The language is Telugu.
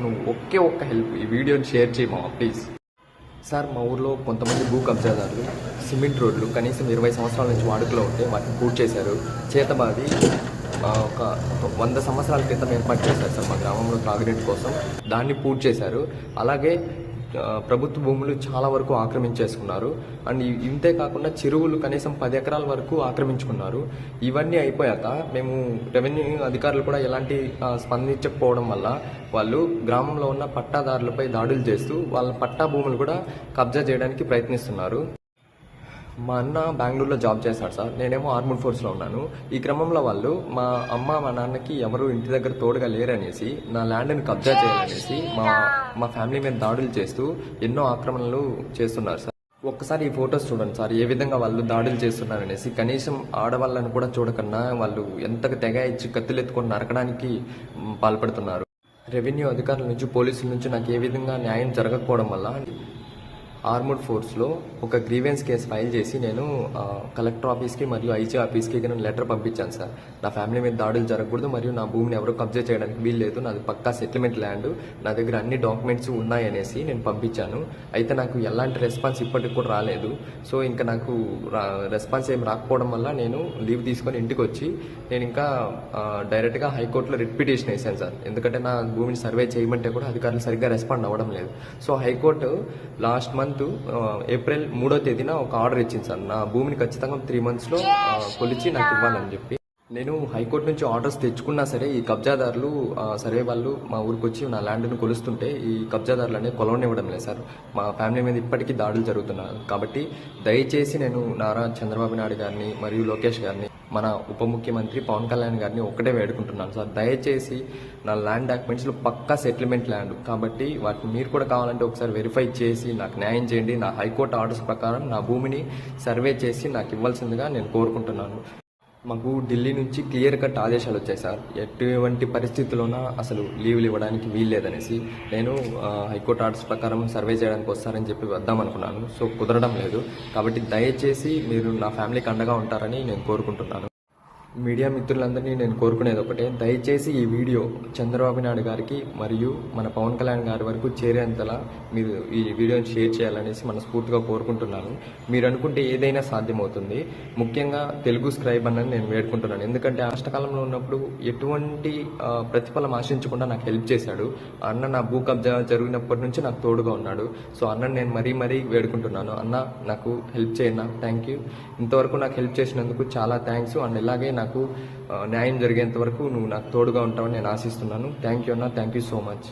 నువ్వు ఒక్క హెల్ప్, ఈ వీడియోని షేర్ చేయమా ప్లీజ్. సార్, మా ఊర్లో కొంతమంది భూ కబ్జాదారులు సిమెంట్ రోడ్లు కనీసం 20 సంవత్సరాల నుంచి వాడుకలో ఉంటే వాటిని పూర్తి చేశారు. చేతబాది ఒక 100 సంవత్సరాల క్రితం ఏర్పాటు చేశారు సార్ మా గ్రామంలో తాగునీటి కోసం. దాన్ని పూర్తి చేశారు. అలాగే ప్రభుత్వ భూములు చాలా వరకు ఆక్రమించేసుకున్నారు. అండ్ ఇంతే కాకుండా చెరువులు కనీసం 10 ఎకరాల వరకు ఆక్రమించుకున్నారు. ఇవన్నీ అయిపోయాక మేము రెవెన్యూ అధికారులు కూడా ఎలాంటి స్పందించకపోవడం వల్ల వాళ్ళు గ్రామంలో ఉన్న పట్టాదారులపై దాడులు చేస్తూ వాళ్ళ పట్టా భూములు కూడా కబ్జా చేయడానికి ప్రయత్నిస్తున్నారు. మా అన్న బెంగళూరులో జాబ్ చేస్తాడు సార్, నేనేమో ఆర్మడ్ ఫోర్స్లో ఉన్నాను. ఈ క్రమంలో వాళ్ళు మా అమ్మ మా నాన్నకి ఎవరు ఇంటి దగ్గర తోడుగా లేరనేసి నా ల్యాండ్ని కబ్జా చేయాలనేసి మా ఫ్యామిలీ మీద దాడులు చేస్తూ ఎన్నో ఆక్రమణలు చేస్తున్నారు సార్. ఒక్కసారి ఈ ఫొటోస్ చూడండి సార్, ఏ విధంగా వాళ్ళు దాడులు చేస్తున్నారనేసి. కనీసం ఆడవాళ్ళని కూడా చూడకన్నా వాళ్ళు ఎంతగా తెగ ఇచ్చి కత్తులు ఎత్తుకొని నరకడానికి పాల్పడుతున్నారు. రెవెన్యూ అధికారుల నుంచి పోలీసుల నుంచి నాకు ఏ విధంగా న్యాయం జరగకపోవడం వల్ల ఆర్మడ్ ఫోర్స్లో ఒక గ్రీవెన్స్ కేసు ఫైల్ చేసి నేను కలెక్టర్ ఆఫీస్కి మరియు ఐజీ ఆఫీస్కి నేను లెటర్ పంపించాను సార్. నా ఫ్యామిలీ మీద దాడులు జరగకూడదు మరియు నా భూమిని ఎవరో కబ్జా చేయడానికి వీలు లేదు, నాది పక్కా సెటిల్మెంట్ ల్యాండ్, నా దగ్గర అన్ని డాక్యుమెంట్స్ ఉన్నాయనేసి నేను పంపించాను. అయితే నాకు ఎలాంటి రెస్పాన్స్ ఇప్పటికి కూడా రాలేదు. సో ఇంకా నాకు రెస్పాన్స్ ఏం రాకపోవడం వల్ల నేను లీవ్ తీసుకొని ఇంటికి వచ్చి నేను ఇంకా డైరెక్ట్గా హైకోర్టులో రిట్ పిటిషన్ వేసాను సార్. ఎందుకంటే నా భూమిని సర్వే చేయమంటే కూడా అధికారులు సరిగ్గా రెస్పాండ్ అవ్వడం లేదు. So high court last month April 3వ తేదీన ఒక ఆర్డర్ ఇచ్చింది సార్, నా భూమిని ఖచ్చితంగా 3 monthsలో కొలిచి నాకు ఇవ్వాలని చెప్పి. నేను హైకోర్టు నుంచి ఆర్డర్స్ తెచ్చుకున్నా సరే ఈ కబ్జాదారులు సర్వే వాళ్ళు మా ఊరికి వచ్చి నా ల్యాండ్ను కొలుస్తుంటే ఈ కబ్జాదారులు అనేది కొలవనివ్వడం లేదు సార్. మా ఫ్యామిలీ మీద ఇప్పటికీ దాడులు జరుగుతున్నారు. కాబట్టి దయచేసి నేను నారా చంద్రబాబు నాయుడు గారిని మరియు లోకేష్ గారిని, మన ఉప ముఖ్యమంత్రి పవన్ కళ్యాణ్ గారిని ఒక్కటే వేడుకుంటున్నాను సార్, దయచేసి నా ల్యాండ్ డాక్యుమెంట్స్లో పక్కా సెటిల్మెంట్ ల్యాండ్ కాబట్టి వాటిని మీరు కూడా కావాలంటే ఒకసారి వెరిఫై చేసి నాకు న్యాయం చేయండి. నా హైకోర్టు ఆర్డర్స్ ప్రకారం నా భూమిని సర్వే చేసి నాకు ఇవ్వాల్సిందిగా నేను కోరుకుంటున్నాను. మాకు ఢిల్లీ నుంచి క్లియర్ కట్ ఆదేశాలు వచ్చాయి సార్, ఎటువంటి పరిస్థితుల్లోనా అసలు లీవ్లు ఇవ్వడానికి వీల్లేదనేసి. నేను హైకోర్టు ఆర్డర్స్ ప్రకారం సర్వే చేయడానికి వస్తారని చెప్పి వద్దామనుకున్నాను. సో కుదరడం లేదు. కాబట్టి దయచేసి మీరు నా ఫ్యామిలీకి అండగా ఉంటారని నేను కోరుకుంటున్నాను. మీడియా మిత్రులందరినీ నేను కోరుకునేది ఒకటే, దయచేసి ఈ వీడియో చంద్రబాబు నాయుడు గారికి మరియు మన పవన్ కళ్యాణ్ గారి వరకు చేరేంతలా మీరు ఈ వీడియోని షేర్ చేయాలనేసి మనస్ఫూర్తిగా కోరుకుంటున్నాను. మీరు అనుకుంటే ఏదైనా సాధ్యమవుతుంది. ముఖ్యంగా తెలుగు స్క్రైబ్ అన్నది నేను వేడుకుంటున్నాను. ఎందుకంటే కష్టకాలంలో ఉన్నప్పుడు ఎటువంటి ప్రతిఫలం ఆశించకుండా నాకు హెల్ప్ చేశాడు. అన్న నా భూ కబ్జా జరిగినప్పటి నుంచి నాకు తోడుగా ఉన్నాడు. సో అన్నను నేను మరీ వేడుకుంటున్నాను, అన్న నాకు హెల్ప్ చేయన్నా, థ్యాంక్ యూ. ఇంతవరకు నాకు హెల్ప్ చేసినందుకు చాలా థ్యాంక్స్. అండ్ ఇలాగే నాకు న్యాయం జరిగేంత వరకు నువ్వు నాకు తోడుగా ఉంటావని నేను ఆశిస్తున్నాను. థ్యాంక్ యూ అన్న, థ్యాంక్ యూ సో మచ్.